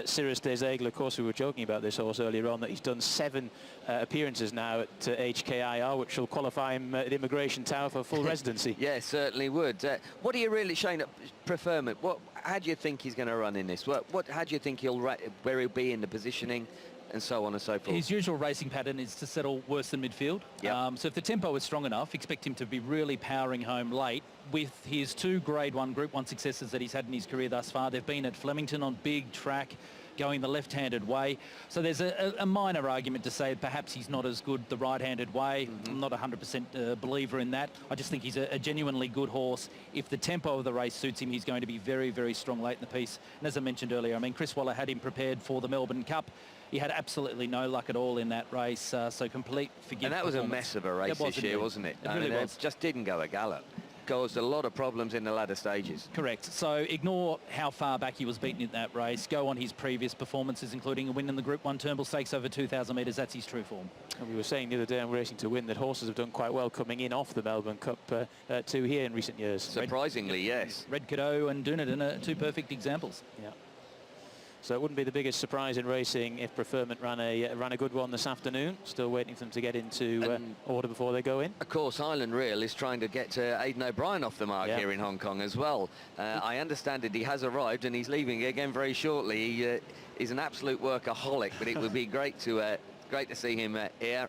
Cirrus des Aigles. Of course, we were joking about this horse earlier on, that he's done 7 appearances now at HKIR, which will qualify him at Immigration Tower for full residency. Yeah, certainly would. What do you really, Shane, preferment? How do you think he's going to run in this? How do you think where he'll be in the positioning, and so on and so forth? His usual racing pattern is to settle worse than midfield. Yep. So if the tempo is strong enough, expect him to be really powering home late. With his 2 Grade 1 Group 1 successes that he's had in his career thus far, they've been at Flemington on big track, going the left-handed way. So there's a minor argument to say perhaps he's not as good the right-handed way. I'm not 100% believer in that. I just think he's a genuinely good horse. If the tempo of the race suits him, he's going to be very, very strong late in the piece. And as I mentioned earlier, I mean, Chris Waller had him prepared for the Melbourne Cup. He had absolutely no luck at all in that race, so complete forgive. And that was a mess of a race this year, wasn't it? It really was. It just didn't go a gallop. Caused a lot of problems in the latter stages. Correct. So ignore how far back he was beaten in that race. Go on his previous performances, including a win in the Group 1 Turnbull Stakes over 2,000 metres. That's his true form. And we were saying the other day on Racing to Win that horses have done quite well coming in off the Melbourne Cup too here in recent years. Surprisingly, yes. Red Cadeau and Dunedin are 2 perfect examples. Yeah. So it wouldn't be the biggest surprise in racing if Preferment ran a good one this afternoon. Still waiting for them to get into order before they go in. Of course, Highland Real is trying to get Aidan O'Brien off the mark here in Hong Kong as well. I understand that he has arrived and he's leaving again very shortly. He's an absolute workaholic, but it would be great to see him here.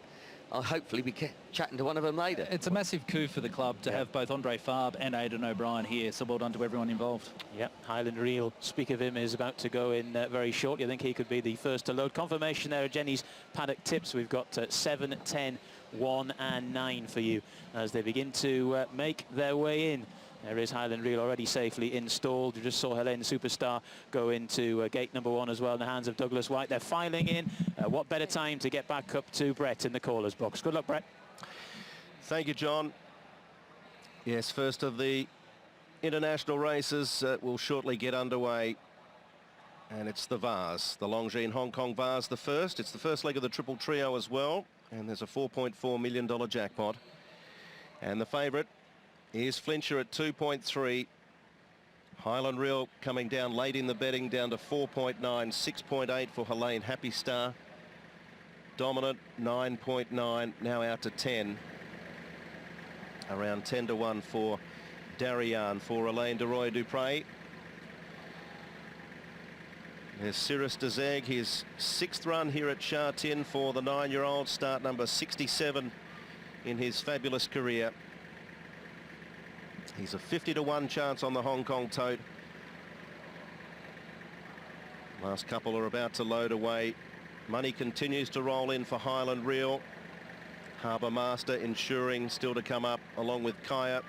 I'll hopefully be chatting to one of them later. It's a massive coup for the club to have both Andre Farb and Aidan O'Brien here, so well done to everyone involved. Yeah, Highland Real, speak of him, is about to go in very shortly. I think he could be the first to load. Confirmation there of Jenny's paddock tips. We've got 7, 10, 1 and 9 for you as they begin to make their way in. There is Highland Real already safely installed. You just saw Helene Superstar go into gate number 1 as well in the hands of Douglas White. They're filing in. What better time to get back up to Brett in the caller's box. Good luck, Brett. Thank you, John. Yes, first of the international races will shortly get underway. And it's the Vase, the Longines Hong Kong Vase, the first. It's the first leg of the Triple Trio as well. And there's a $4.4 million jackpot. And the favourite is Flincher at 2.3. Highland Real coming down late in the betting, down to 4.9, 6.8 for Helene Happy Star. Dominant 9.9, now out to 10. Around 10 to 1 for Darien for Elaine de Roy Dupre. There's Cirrus des Aigles, his 6th run here at Sha Tin for the 9-year-old, start number 67 in his fabulous career. He's a 50 to 1 chance on the Hong Kong tote. Last couple are about to load away. Money continues to roll in for Highland Real. Harbour Master ensuring still to come up along with Kaya.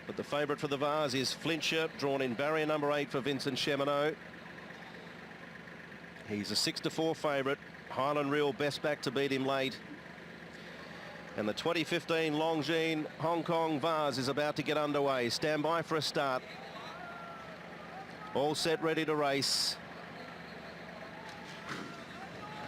But the favourite for the Vase is Flincher, drawn in barrier number 8 for Vincent Cheminot. He's a 6 to 4 favourite. Highland Real best back to beat him late. And the 2015 Longines Hong Kong Vase is about to get underway. Stand by for a start. All set, ready to race.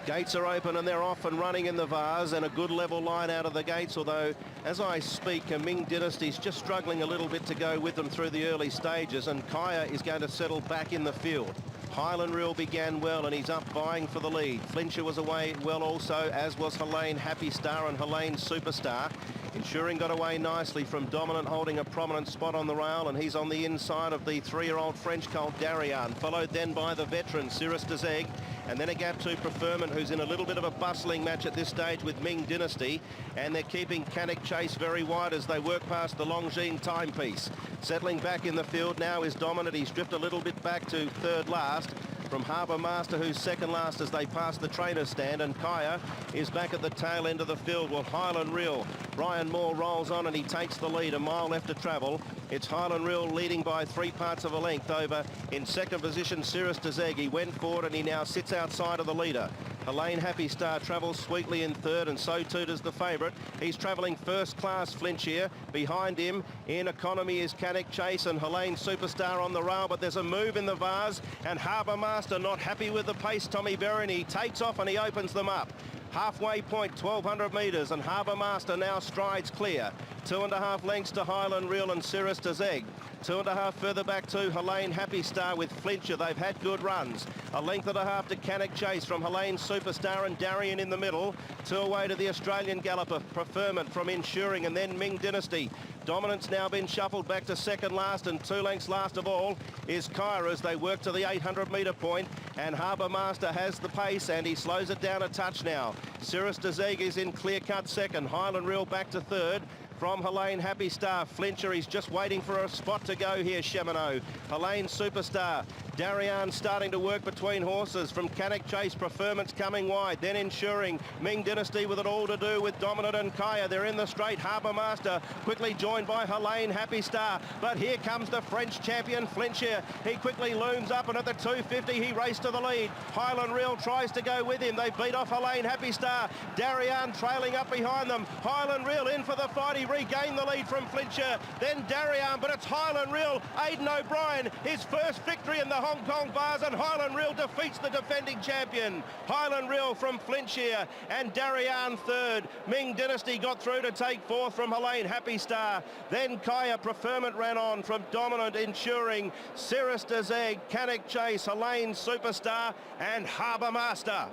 Gates are open and they're off and running in the Vase, and a good level line out of the gates, although as I speak, Ming Dynasty's just struggling a little bit to go with them through the early stages, and Kaya is going to settle back in the field. Highland Real began well and he's up vying for the lead. Flincher was away well also, as was Helene Happy Star and Helene Superstar. Ensuring got away nicely from Dominant, holding a prominent spot on the rail, and he's on the inside of the 3-year-old French colt Darien, followed then by the veteran Cirrus des Aigles, and then a gap to Preferment, who's in a little bit of a bustling match at this stage with Ming Dynasty, and they're keeping Canic Chase very wide as they work past the Longines timepiece. Settling back in the field now is Dominant. He's drifted a little bit back to 3rd last from Harbour Master, who's 2nd last as they pass the trainer's stand, and Kaya is back at the tail end of the field. Well, Highland Real, Brian Moore rolls on and he takes the lead, a mile left to travel. It's Highland Real leading by 3 parts of a length over in 2nd position Cirrus des Aigles. He went forward and he now sits outside of the leader. Helene Happy Star travels sweetly in 3rd, and so too does the favourite. He's travelling first class, Flinch here. Behind him in economy is Canic Chase and Helene Superstar on the rail, but there's a move in the Vase, and Harbour Master not happy with the pace, Tommy Berry, and he takes off and he opens them up. Halfway point, 1,200 metres, and Harbour Master now strides clear. 2.5 lengths to Highland Reel and Cirrus de Zeg. 2.5 further back to Helene Happy Star with Flincher. They've had good runs. 1.5 to Canic Chase from Helene Superstar and Darien in the middle. 2 away to the Australian galloper Preferment from Ensuring, and then Ming Dynasty. Dominance now been shuffled back to second last, and 2 lengths last of all is Kyra as they work to the 800 metre point, and Harbour Master has the pace and he slows it down a touch now. Cirrus de Zeg is in clear-cut second. Highland Reel back to third. From Helene Happy Star, Flincher, he's just waiting for a spot to go here, Cheminot. Helene Superstar, Darien starting to work between horses. From Canic Chase, Preferment's coming wide, then Ensuring. Ming Dynasty with it all to do with Dominant and Kaya. They're in the straight. Harbour Master quickly joined by Helene Happy Star. But here comes the French champion, Flincher. He quickly looms up, and at the 250 he raced to the lead. Highland Reel tries to go with him. They beat off Helene Happy Star. Darien trailing up behind them. Highland Reel in for the fight. He regained the lead from Flincher. Then Darien, but it's Highland Reel. Aidan O'Brien, his first victory in the Hong Kong Vase, and Highland Reel defeats the defending champion. Highland Reel from Flincher and Darien third. Ming Dynasty got through to take fourth from Helene Happy Star. Then Kaya Preferment ran on from Dominant, Ensuring, Cirrus de Zeg, Canic Chase, Helene Superstar and Harbour Master.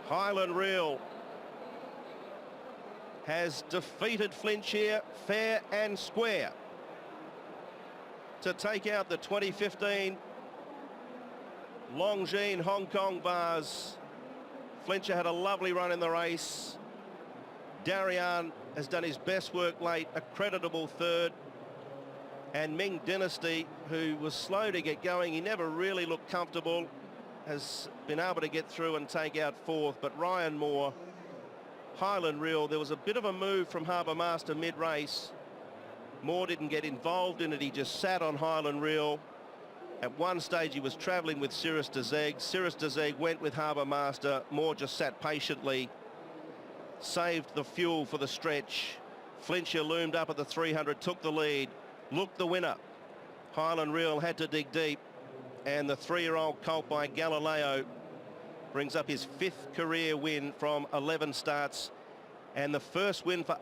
Highland Reel has defeated Flincher fair and square to take out the 2015 Longines Hong Kong Vase. Flincher had a lovely run in the race. Darien has done his best work late, a creditable third. And Ming Dynasty, who was slow to get going, he never really looked comfortable, has been able to get through and take out fourth. But Ryan Moore, Highland Reel, there was a bit of a move from Harbour Master mid-race. Moore didn't get involved in it. He just sat on Highland Reel. At one stage, he was travelling with Cirrus de Zeg. Cirrus de Zeg went with Harbour Master. Moore just sat patiently, saved the fuel for the stretch. Flincher loomed up at the 300, took the lead, looked the winner. Highland Reel had to dig deep, and the 3-year-old colt by Galileo brings up his 5th career win from 11 starts, and the first win for